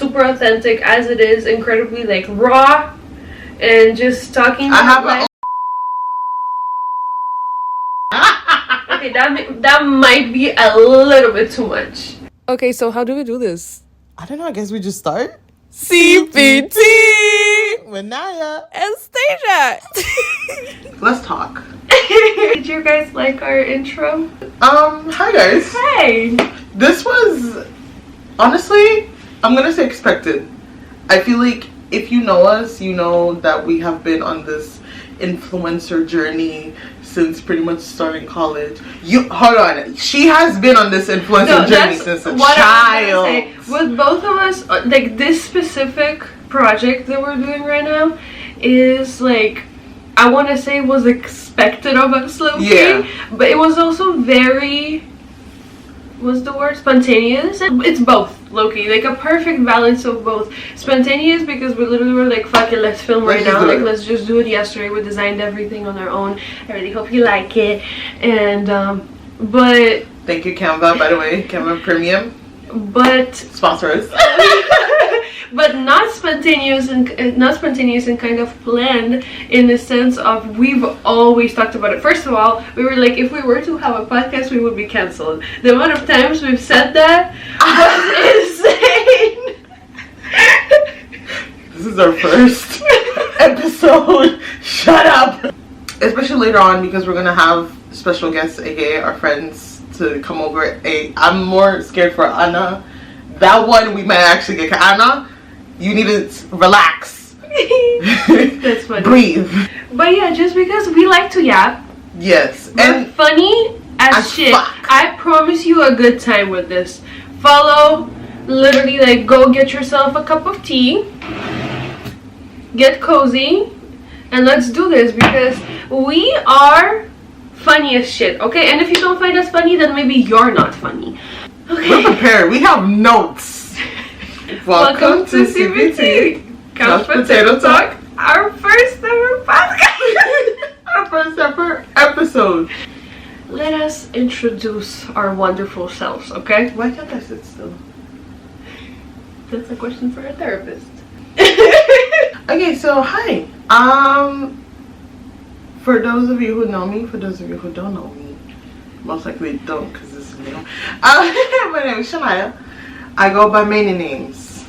super authentic as it is, incredibly like raw, and just talking about life. Okay, that might be a little bit too much. Okay, so how do we do this? I don't know, I guess we just start. CPT with Naya and Stasia. Let's talk. Did you guys like our intro? Hi guys. Hey. This was, honestly, I'm gonna say expected. I feel like if you know us, you know that we have been on this influencer journey since pretty much starting college. Hold on, she has been on this influencer journey since a child. With both of us, like this specific project that we're doing right now is like, I want to say was expected of us, low-key, but it was also very, what's the word, spontaneous. It's both, low-key, like a perfect balance of both. Spontaneous because we literally were like, fuck it, let's film right now, like let's just do it yesterday. We designed everything on our own. I really hope you like it. And but thank you, Canva, by the way, Canva Premium, but sponsor us. But not spontaneous and kind of planned, in the sense of we've always talked about it. First of all, we were like, if we were to have a podcast, we would be canceled. The amount of times we've said that was insane. This is our first episode. Shut up. Especially later on, because we're gonna have special guests, aka our friends, to come over. I'm more scared for Anna. That one we might actually get. Anna, you need to relax. That's funny. Breathe. But yeah, just because we like to yap. Yes. And funny as shit. Fuck. I promise you a good time with this. Follow, literally, like, go get yourself a cup of tea. Get cozy. And let's do this, because we are funny as shit, okay? And if you don't find us funny, then maybe you're not funny. Okay. We're prepared. We have notes. Welcome to CPT. Couch Potato Talk. Our first ever podcast. Our first ever episode. Let us introduce our wonderful selves, okay? Why can't I sit still? That's a question for a therapist. Okay, so hi. For those of you who know me, for those of you who don't know me, most likely don't, because this is new. My name is Naya. I go by many names.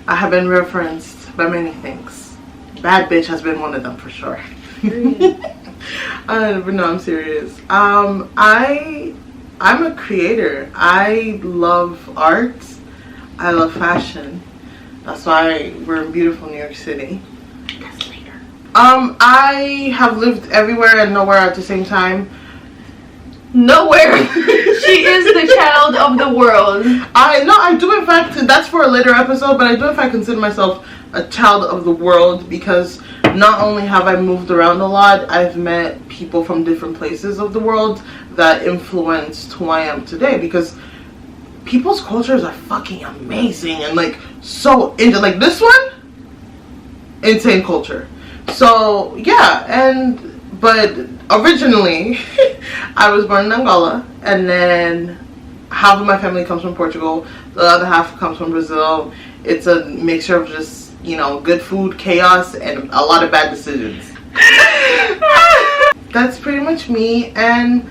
I have been referenced by many things. Bad bitch has been one of them for sure. But no, I'm serious. I'm a creator. I love art. I love fashion. That's why we're in beautiful New York City. That's later. I have lived everywhere and nowhere at the same time. Nowhere. She is the child of the world. I do in fact, that's for a later episode, but I do in fact consider myself a child of the world, because not only have I moved around a lot, I've met people from different places of the world that influenced who I am today, because people's cultures are fucking amazing and like so into, like this one, insane culture. So yeah, but originally I was born in Angola, and then half of my family comes from Portugal, the other half comes from Brazil. It's a mixture of just, you know, good food, chaos, and a lot of bad decisions. That's pretty much me. And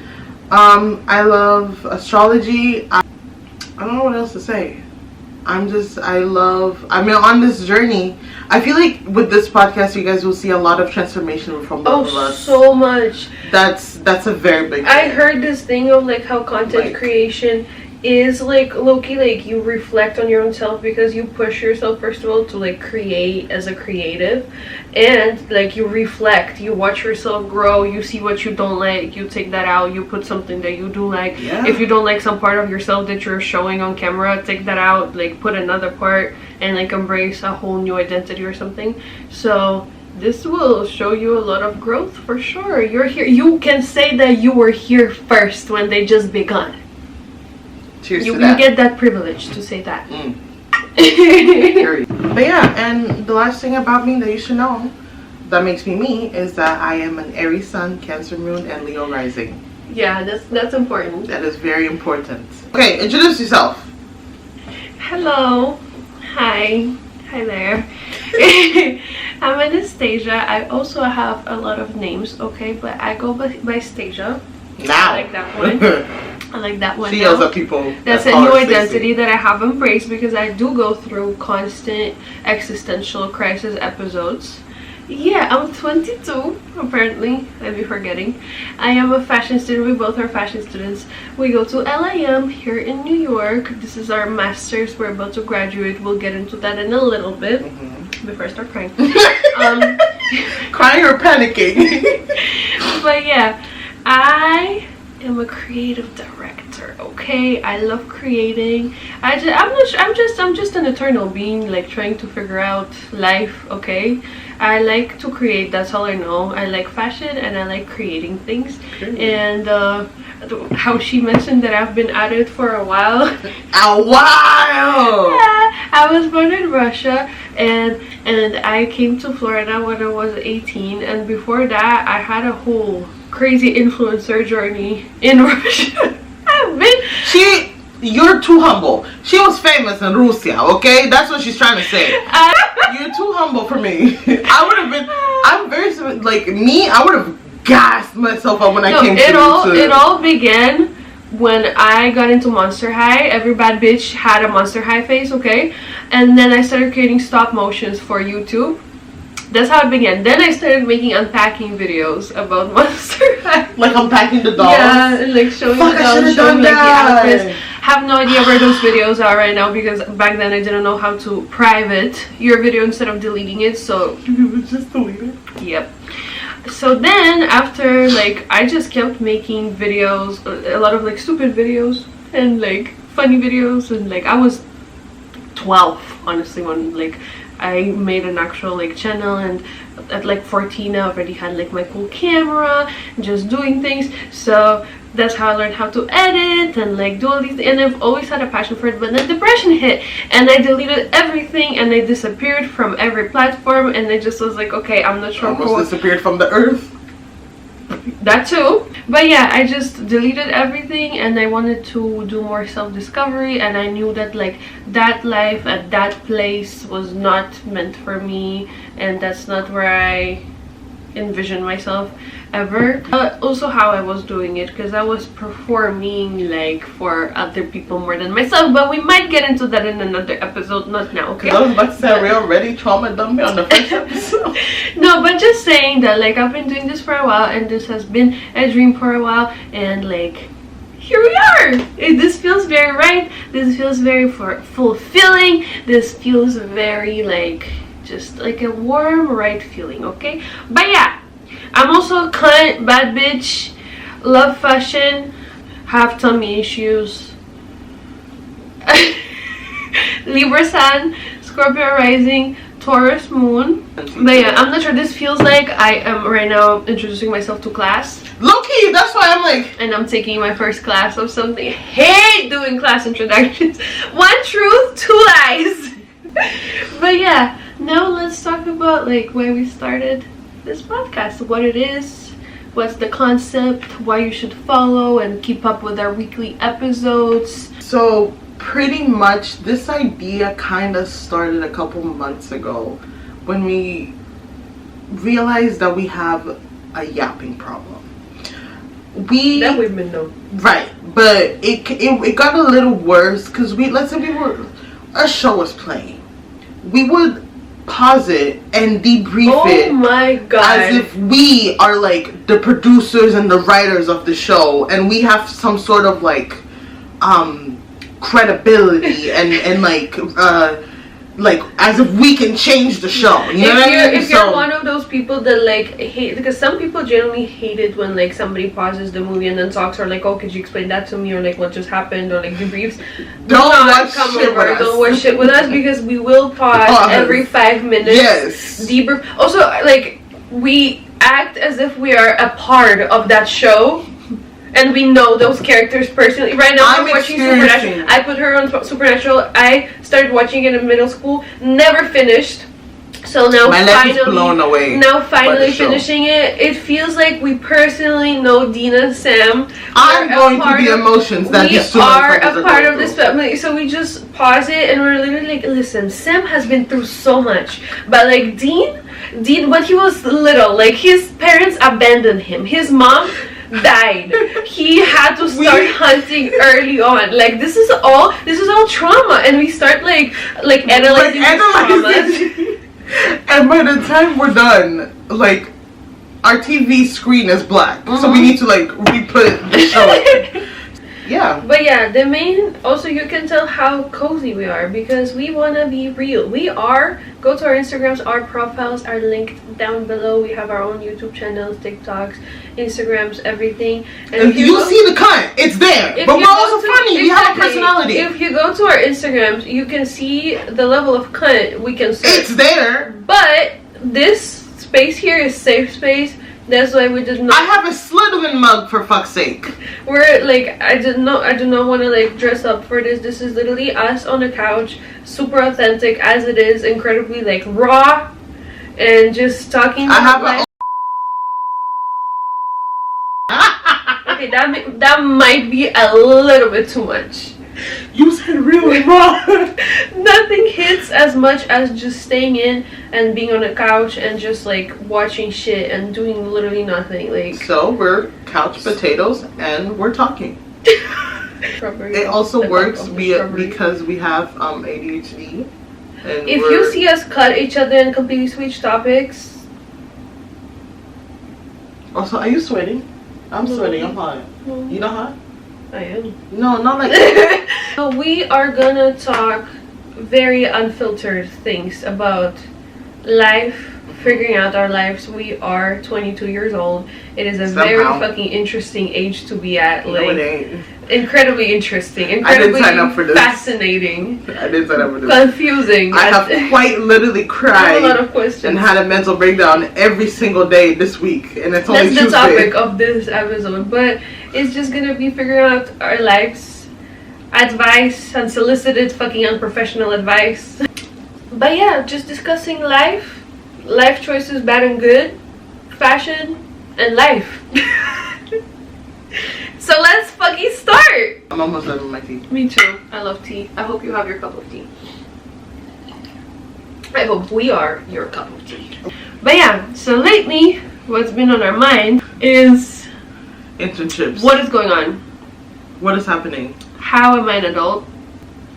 I love astrology. I don't know what else to say. I'm on this journey. I feel like with this podcast, you guys will see a lot of transformation from both of us. So much. That's a very big thing. I heard this thing of like how content creation is like low-key, like you reflect on your own self, because you push yourself first of all to like create as a creative, and like you reflect, you watch yourself grow, you see what you don't like, you take that out, you put something that you do like. If you don't like some part of yourself that you're showing on camera, take that out, like put another part, and like embrace a whole new identity or something. So this will show you a lot of growth for sure. You're here, you can say that you were here first when they just begun. Cheers to that. You get that privilege to say that. But yeah, and the last thing about me that you should know that makes me me is that I am an Aries Sun, Cancer Moon, and Leo Rising. Yeah, that's important. That is very important. Okay, introduce yourself. Hello. Hi. Hi there. I'm Anastasia. I also have a lot of names, okay? But I go by Stasia. Now. I like that one. I like that one. She yells at people. That's a new identity that I have embraced because I do go through constant existential crisis episodes. Yeah, I'm 22, apparently. I'd be forgetting. I am a fashion student. We both are fashion students. We go to LIM here in New York. This is our master's. We're about to graduate. We'll get into that in a little bit. Before I start crying. Crying or panicking? But yeah, I am a creative director, okay? I love creating. I'm just an eternal being, like trying to figure out life, okay? I like to create, that's all I know. I like fashion and I like creating things. And how she mentioned that I've been at it for a while. A while! Yeah, I was born in Russia and I came to Florida when I was 18, and before that I had a whole crazy influencer journey in Russia. You're too humble. She was famous in Russia, okay? That's what she's trying to say. You're too humble for me. I would have been, I'm very, like me, I would have gassed myself up when I came to it all began when I got into Monster High. Every bad bitch had a Monster High face, okay? And then I started creating stop motions for YouTube. That's how it began. Then I started making unpacking videos about Monster High. Like unpacking the dolls? Yeah, and like showing the dolls, showing like the outfits. Have no idea where those videos are right now because back then I didn't know how to private your video instead of deleting it, so you would just delete it? Yep. So then after, like, I just kept making videos, a lot of like stupid videos and like funny videos, and like I was 12 honestly when like I made an actual like channel, and at like 14 I already had like my cool camera, just doing things. So that's how I learned how to edit and like do all these, and I've always had a passion for it. But then depression hit and I deleted everything and I disappeared from every platform, and I just was like, okay, I'm not sure. Almost disappeared from the earth. That too. But yeah, I just deleted everything and I wanted to do more self-discovery, and I knew that like that life at that place was not meant for me, and that's not where I envisioned myself ever. Also how I was doing it, because I was performing like for other people more than myself, but we might get into that in another episode, not now, okay? I was about to say, we already trauma dumped me on the first episode. No, but just saying that like I've been doing this for a while, and this has been a dream for a while, and like here we are. This feels very right. This feels very fulfilling. This feels very like just like a warm right feeling, okay? But yeah, I'm also a cunt, bad bitch, love fashion, have tummy issues, Libra Sun, Scorpio rising, Taurus moon. But yeah, I'm not sure. This feels like I am right now introducing myself to class. Low-key, that's why I'm like, and I'm taking my first class of something. I hate doing class introductions. One truth, two lies. But yeah, now let's talk about like why we started this podcast, what it is, what's the concept, why you should follow and keep up with our weekly episodes. So pretty much this idea kind of started a couple months ago when we realized that we have a yapping problem. That we've been known. Right, but it got a little worse because let's say a show was playing, we would pause it and debrief it. Oh my god. As if we are like the producers and the writers of the show, and we have some sort of like credibility and like as if we can change the show. You know what I mean? If you're one of those people that like hate, because some people generally hate it when like somebody pauses the movie and then talks, or like, oh, could you explain that to me, or like what just happened, or like debriefs. Don't watch shit with us because we will pause every 5 minutes. Yes. Debrief. Also, like we act as if we are a part of that show. And we know those characters personally. Right now I'm watching Supernatural. I put her on Supernatural. I started watching it in middle school. Never finished. So now my life is blown away. Now finally finishing it, it feels like we personally know Dean and Sam. I'm going through the emotions that these two are a part of this family. So we just pause it and we're literally like, listen, Sam has been through so much, but like Dean, when he was little, like his parents abandoned him. His mom died. He had to start hunting early on. Like this is all trauma, and we start like analyzing traumas. And by the time we're done, like our TV screen is black, so we need to like re-put the show. Yeah. But yeah, the main, also you can tell how cozy we are because we want to be real. Go to our Instagrams, our profiles are linked down below. We have our own YouTube channels, TikToks, Instagrams, everything. And you'll see the cunt. It's there. But we're also funny. We have a personality. If you go to our Instagrams, you can see the level of cunt we can serve. It's there. But this space here is safe space. That's why we did not. I have a Slytherin mug, for fuck's sake. We're like, I do not want to like dress up for this. This is literally us on the couch, super authentic as it is, incredibly like raw, and just talking. I have okay, that might be a little bit too much. You said really raw. Nothing hits as much as just staying in and being on the couch and just like watching shit and doing literally nothing. Like, so we're couch potatoes and we're talking. It also works because we have ADHD. And if you see us cut each other and completely switch topics. Also, are you sweating? I'm sweating. I'm hot. You not hot? I am. No, not like that. So we are gonna talk very unfiltered things about life, figuring out our lives. We are 22 years old. It is a very fucking interesting age to be at. Like, no, it ain't. Incredibly interesting. Incredibly I didn't sign up for this. Fascinating. I didn't sign up for this. Confusing. I have quite literally cried. A lot of questions. And had a mental breakdown every single day this week, and it's only Tuesday. That's the topic of this episode, but it's just gonna be figuring out our lives, advice, unsolicited, fucking unprofessional advice. But yeah, just discussing life choices, bad and good, fashion, and life. So let's fucking start. I'm almost done with my tea. Me too. I love tea. I hope you have your cup of tea. I hope we are your cup of tea. But yeah, so lately, what's been on our mind is internships. What is going on? What is happening? How am I an adult?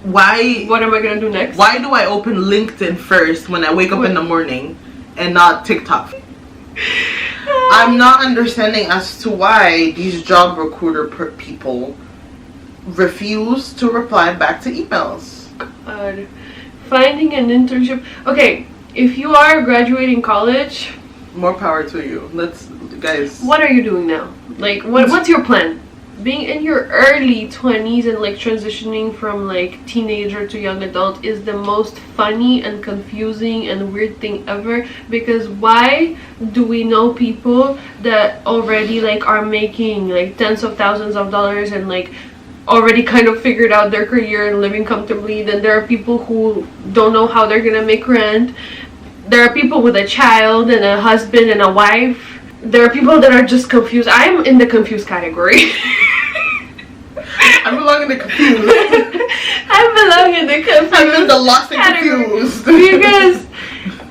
Why? What am I gonna do next? Why do I open LinkedIn first when I wake up in the morning and not TikTok? I'm not understanding as to why these job recruiter people refuse to reply back to emails. God. Finding an internship. Okay, if you are graduating college, more power to you. Guys. What are you doing now? Like, what's your plan? Being in your early 20s and like transitioning from like teenager to young adult is the most funny and confusing and weird thing ever, because why do we know people that already like are making like tens of thousands of dollars and like already kind of figured out their career and living comfortably? Then there are people who don't know how they're gonna make rent. There are people with a child and a husband and a wife. There are people that are just confused. I'm in the confused category. I belong in the confused. I belong in the confused. I'm in the lost and confused. Because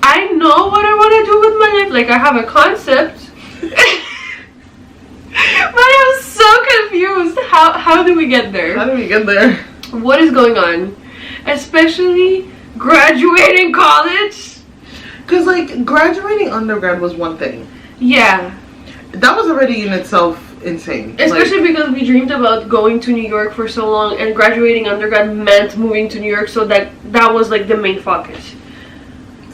I know what I want to do with my life. Like, I have a concept. But I'm so confused. How do we get there? How do we get there? What is going on? Especially graduating college. Because, like, graduating undergrad was one thing. Yeah. That was already in itself insane. Especially because we dreamed about going to New York for so long, and graduating undergrad meant moving to New York, so that was like the main focus.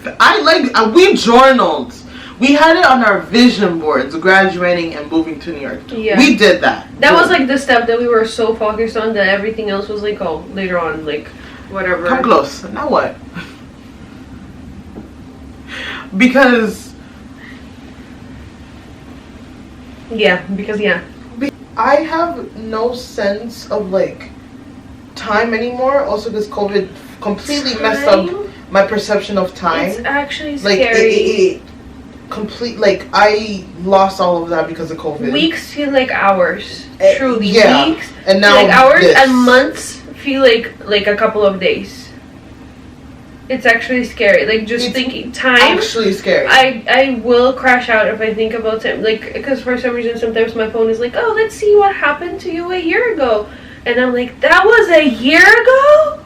We journaled. We had it on our vision boards, graduating and moving to New York. Yeah. We did that. That was like the step that we were so focused on that everything else was like, oh, later on, like, whatever. Come close. Now what? Because I have no sense of like time anymore. Also because COVID completely messed up my perception of time. It's actually like scary. it complete, like I lost all of that because of COVID. Weeks feel like hours. Truly, yeah. weeks And now feel like hours, this. and months feel like a couple of days. It's actually scary. Like, just thinking time. Actually scary. I will crash out if I think about time. Like, because for some reason sometimes my phone is like, oh, let's see what happened to you a year ago. And I'm like, that was a year ago?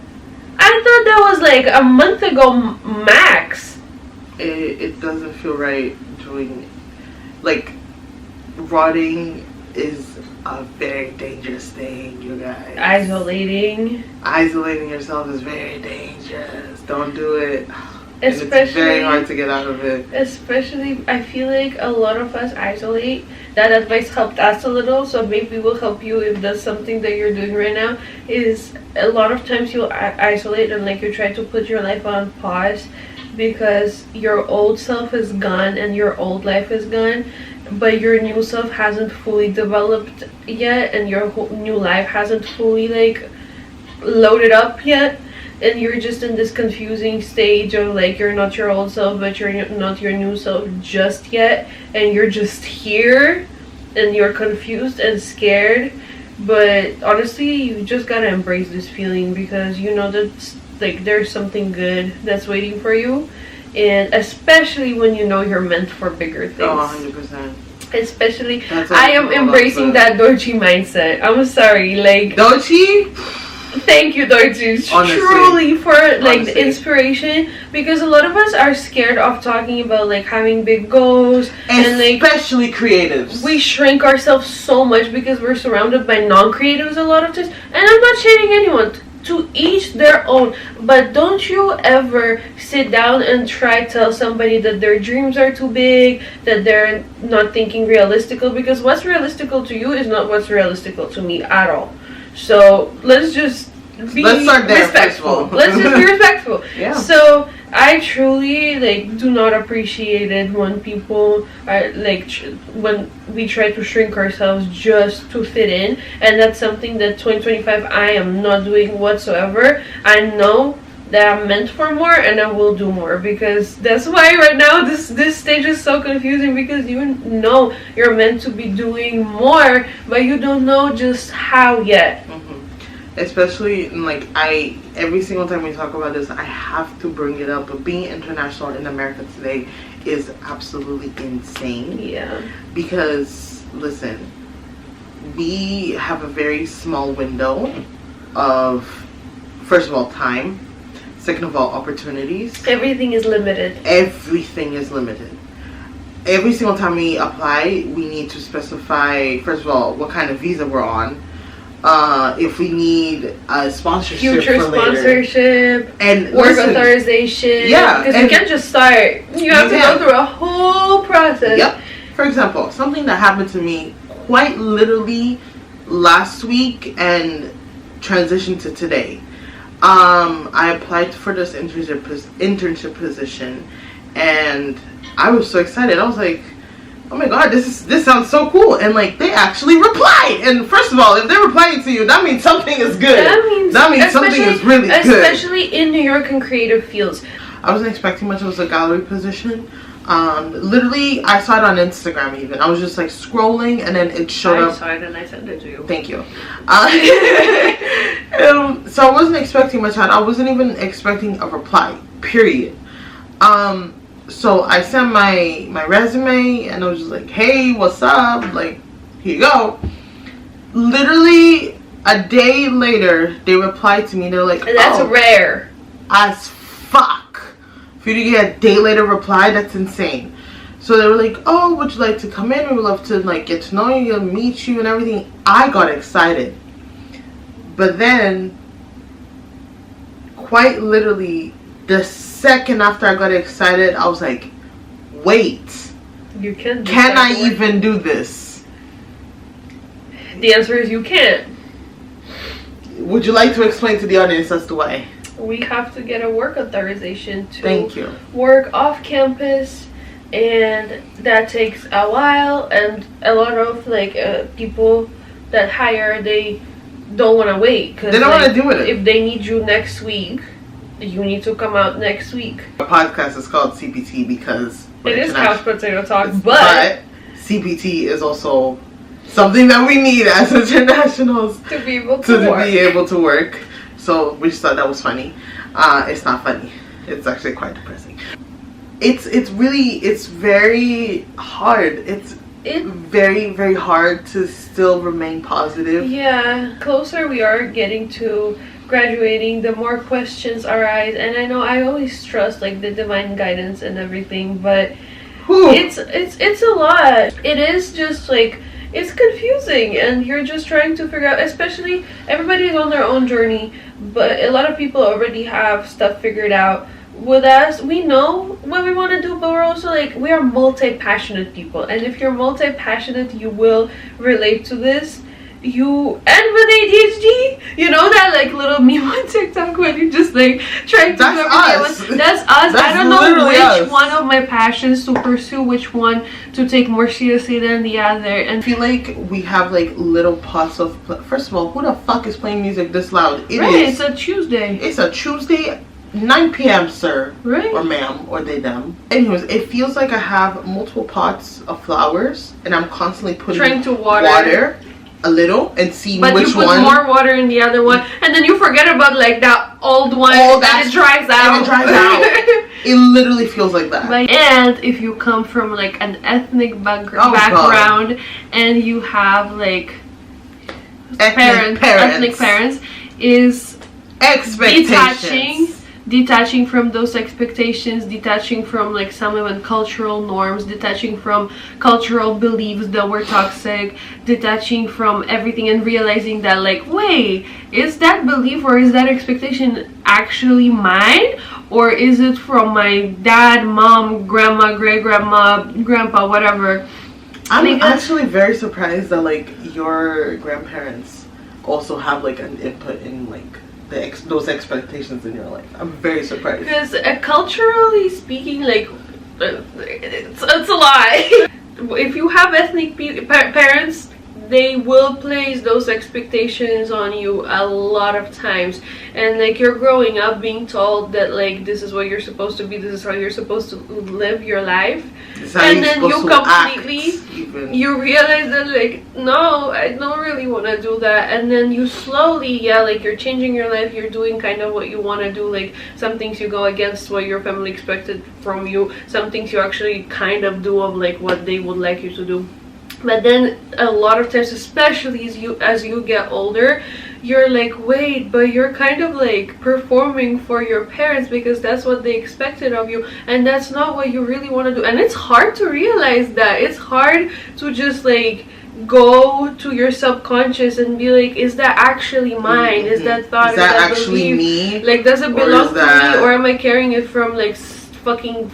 I thought that was like a month ago max. It doesn't feel right doing, like, rotting is a very dangerous thing, you guys. Isolating yourself is very dangerous. Don't do it. Especially, and it's very hard to get out of it. Especially, I feel like a lot of us isolate. That advice helped us a little, so maybe will help you if that's something that you're doing right now. Is a lot of times you'll isolate and like you try to put your life on pause because your old self is gone and your old life is gone, but your new self hasn't fully developed yet, and your whole new life hasn't fully like loaded up yet. And you're just in this confusing stage of like you're not your old self, but you're not your new self just yet, and you're just here and you're confused and scared. But honestly, you just gotta embrace this feeling, because you know that like there's something good that's waiting for you, and especially when you know you're meant for bigger things. Oh, 100%. Especially, I am embracing that Dorchi mindset. I'm sorry, like Dorchi. Thank you, Dorchi, truly, for like the inspiration, because a lot of us are scared of talking about like having big goals, and like especially creatives. We shrink ourselves so much because we're surrounded by non-creatives a lot of times. And I'm not shading anyone. To each their own, but don't you ever sit down and try tell somebody that their dreams are too big, that they're not thinking realistical, because what's realistical to you is not what's realistical to me at all. So let's just be respectful. Let's just be respectful. Yeah. So I truly like do not appreciate it when people are like when we try to shrink ourselves just to fit in, and that's something that 2025 I am not doing whatsoever. I know that I'm meant for more, and I will do more, because that's why right now this stage is so confusing, because you know you're meant to be doing more, but you don't know just how yet. Especially like every single time we talk about this, I have to bring it up, but being international in America today is absolutely insane. Yeah. Because listen, we have a very small window of, first of all, time. Second of all, opportunities. Everything is limited. Everything is limited. Every single time we apply, we need to specify, first of all, what kind of visa we're on. If we need a sponsorship, future sponsorship, and work authorization. Yeah, because you can't just start. You have to go through a whole process. Yep. For example, something that happened to me quite literally last week and transitioned to today. I applied for this internship position, and I was so excited. I was like, oh my god, this sounds so cool. And like, they actually replied. And first of all, if they're replying to you, that means something is good. That means something is really good. Especially in New York and creative fields. I wasn't expecting much. It was a gallery position. Literally, I saw it on Instagram even. I was just like scrolling, and then it showed up. I saw it and I sent it to you. Thank you. So I wasn't expecting much out. I wasn't even expecting a reply, period. So I sent my resume, and I was just like, hey, what's up? Like, here you go. Literally a day later, they replied to me. They're like, and that's rare as fuck. For you to get a day later reply, that's insane. So they were like, oh, would you like to come in? We would love to like get to know you and meet you and everything. I got excited. But then, quite literally, the second after I got excited, I was like, wait, can I even do this? The answer is you can't. Would you like to explain to the audience as to why? We have to get a work authorization to Thank you. work off campus, and that takes a while, and a lot of like people that hire, they don't want to wait, because they don't want to do it. If they need you next week, you need to come out next week. Our podcast is called CPT because it is Couch Potato Talk, but CPT is also something that we need as internationals to be able to work. So we just thought that was funny. It's not funny. It's actually quite depressing. It's very hard. It's very, very hard to still remain positive. Yeah, closer we are getting to graduating, the more questions arise, and I know I always trust like the divine guidance and everything, but it's a lot. It is just like, it's confusing, and you're just trying to figure out, especially everybody's on their own journey, but a lot of people already have stuff figured out. With us, we know what we want to do, but we're also like, we are multi-passionate people, and if you're multi-passionate, you will relate to this. You, and with ADHD, you know that like little meme on TikTok when you just like trying to do everything. That's us. I don't know which one of my passions to pursue, which one to take more seriously than the other. And I feel like we have like little pots of. First of all, who the fuck is playing music this loud? It's a Tuesday. It's a Tuesday. 9 p.m. sir, right? Or ma'am, or they them. Anyways, it feels like I have multiple pots of flowers, and I'm constantly trying to water a little and see but which one. But you put more water in the other one, and then you forget about like that old one that it dries out. It literally feels like that. And if you come from like an ethnic background, and you have like ethnic parents, is expectations. Detaching from those expectations, detaching from like some even cultural norms, detaching from cultural beliefs that were toxic, detaching from everything, and realizing that like, wait, is that belief or is that expectation actually mine, or is it from my dad, mom, grandma, great grandma, grandpa, whatever? I'm actually very surprised that like your grandparents also have like an input in like those expectations in your life. I'm very surprised. Because culturally speaking, like, it's a lie. If you have ethnic parents, they will place those expectations on you a lot of times, and like you're growing up being told that like this is what you're supposed to be, this is how you're supposed to live your life, and then you completely you realize that like, no, I don't really want to do that, and then you slowly like you're changing your life, you're doing kind of what you want to do, like some things you go against what your family expected from you, some things you actually kind of do of like what they would like you to do. But then a lot of times, especially as you get older, you're like, wait, but you're kind of like performing for your parents because that's what they expected of you, and that's not what you really want to do. And it's hard to realize that. It's hard to just like go to your subconscious and be like, is that actually mine? Is that thought, is that actually me? Like, does it belong to me, or am I carrying it from like fucking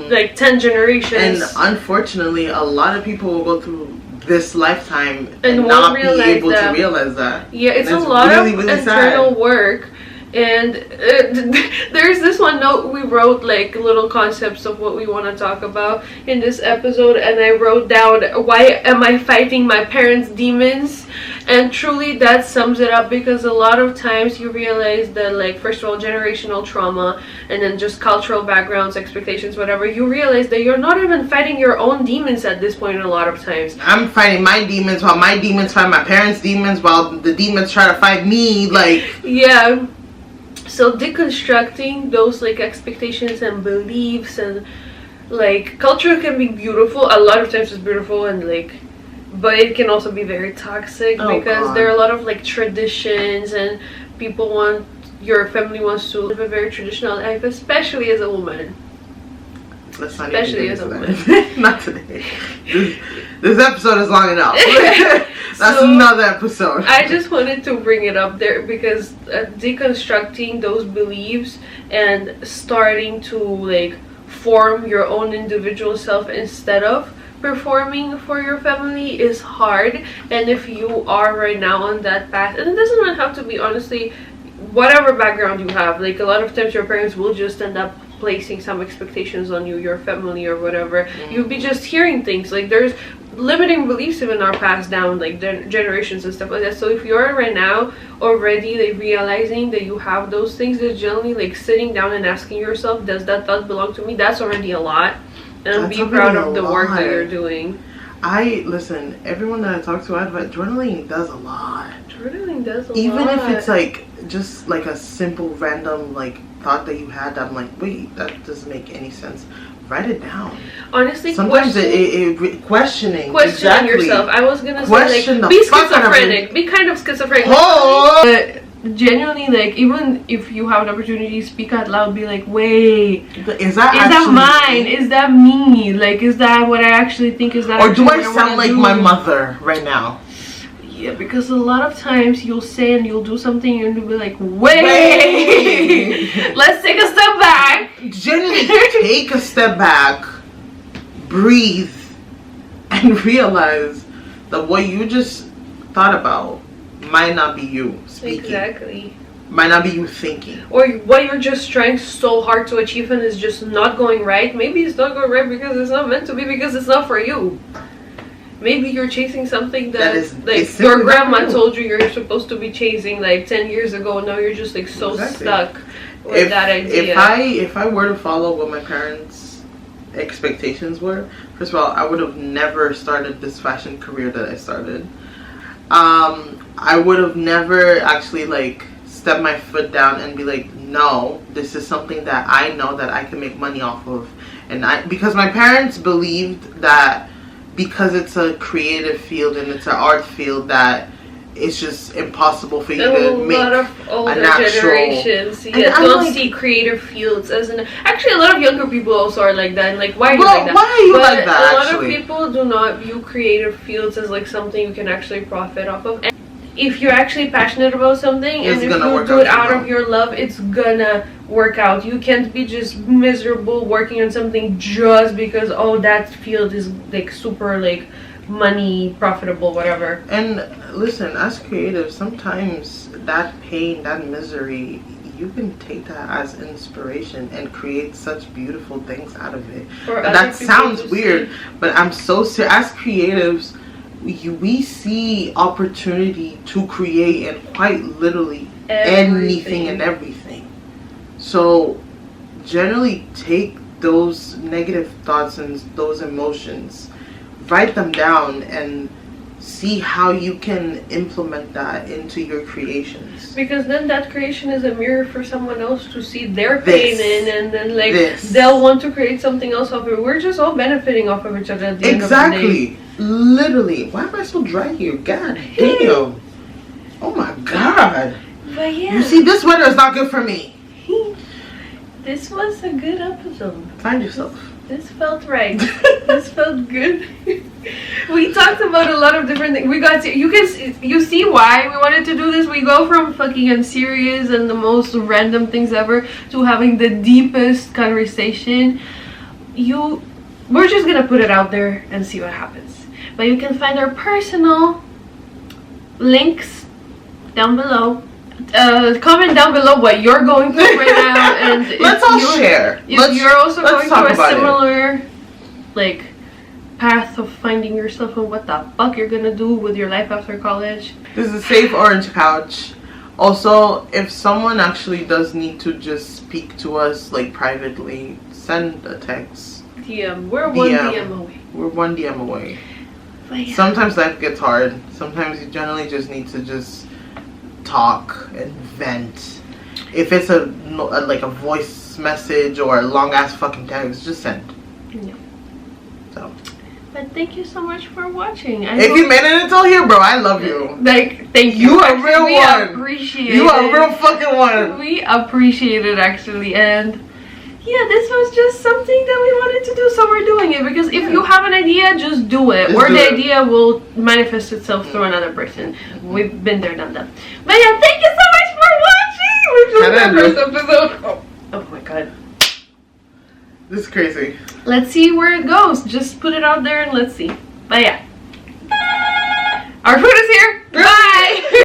like 10 generations? And unfortunately, a lot of people will go through this lifetime and not be able to realize that. Yeah, it's a lot of internal work. And there's this one note we wrote, like little concepts of what we want to talk about in this episode, and I wrote down, why am I fighting my parents' demons? And truly that sums it up, because a lot of times you realize that, like, first of all, generational trauma, and then just cultural backgrounds, expectations, whatever, you realize that you're not even fighting your own demons at this point a lot of times. I'm fighting my demons while my demons fight my parents' demons, while the demons try to fight me, like... Yeah. So deconstructing those like expectations and beliefs, and like culture can be beautiful. A lot of times it's beautiful, and like, but it can also be very toxic because there are a lot of like traditions, and your family wants to live a very traditional life, especially as a woman. Let's not especially as a woman. Not today. This episode is long enough. That's another episode. I just wanted to bring it up there because deconstructing those beliefs and starting to like form your own individual self instead of performing for your family is hard. And if you are right now on that path, and it doesn't even have to be, honestly, whatever background you have, like a lot of times your parents will just end up placing some expectations on you, your family or whatever. You'll be just hearing things like there's limiting beliefs even are passed down like generations and stuff like that. So if you're right now already like realizing that you have those things, that generally like sitting down and asking yourself, does that thought belong to me? That's already a lot, and be proud of the work that you're doing. Listen, everyone that I talk to, journaling does a lot. Journaling does a lot. Even if it's like just like a simple random like thought that you had, I'm like, wait, that doesn't make any sense. Write it down. Honestly, sometimes questioning exactly. yourself. I was gonna say like be schizophrenic, be kind of schizophrenic. But genuinely, like even if you have an opportunity to speak out loud, be like, wait, is that mine? Is that me? Like, is that what I actually think? Is that, or do I sound like my mother right now? Yeah, because a lot of times you'll say and you'll do something and you'll be like, wait. Let's take a step back. Genuinely take a step back, breathe, and realize that what you just thought about might not be you speaking. Exactly. Might not be you thinking. Or what you're just trying so hard to achieve and is just not going right. Maybe it's not going right because it's not meant to be, because it's not for you. Maybe you're chasing something that is like your grandma told you you're supposed to be chasing like 10 years ago. Now you're just like so stuck with that idea. If I were to follow what my parents' expectations were, first of all, I would have never started this fashion career that I started. I would have never actually like stepped my foot down and be like, no, this is something that I know that I can make money off of. And because my parents believed that because it's a creative field and it's an art field, that it's just impossible for you to make a lot of older generations see creative fields as an. Actually, a lot of younger people also are like that. And like, why are you like that? Why are you like that? A lot of people do not view creative fields as like something you can actually profit off of. And if you're actually passionate about something, and if you do it out of your love, it's gonna work out. You can't be just miserable working on something just because that field is like super like money profitable, whatever. And listen, as creatives, sometimes that pain, that misery, you can take that as inspiration and create such beautiful things out of it. And that sounds weird, but I'm so serious. As creatives, we see opportunity to create in quite literally anything and everything. So generally take those negative thoughts and those emotions, write them down, and see how you can implement that into your creations. Because then that creation is a mirror for someone else to see their pain in, and then like they'll want to create something else off of it. We're just all benefiting off of each other at the end of the day. Literally. Why am I so dry here? God damn. Oh my god. But yeah. You see, this weather is not good for me. This was a good episode. Find yourself. This felt right. This felt good. We talked about a lot of different things. We got to, you see why we wanted to do this. We go from fucking unserious and the most random things ever to having the deepest conversation. We're just gonna put it out there and see what happens. But you can find our personal links down below. Comment down below what you're going through right now, and let's all share. If you're also going through a similar like path of finding yourself and what the fuck you're gonna do with your life after college. This is a safe orange couch. Also, if someone actually does need to just speak to us like privately, send a text. DM. We're one DM away. We're one DM away. Yeah. Sometimes life gets hard. Sometimes you generally just need to just talk and vent. If it's a voice message or a long ass fucking text, just send. Yeah. So. But thank you so much for watching. If you made it until here, bro, I love you. Like, thank you. You are a real one. We appreciate it. You are a real fucking one. We appreciate it, actually. And yeah, this was just something that we wanted to do, so we're doing it. Because if you have an idea, just do it. Or the idea will manifest itself through another person. We've been there, done that. But yeah, thank you so much for watching. Which was the first episode. Oh my god. This is crazy. Let's see where it goes. Just put it out there and let's see. But yeah. Our food is here. Bye.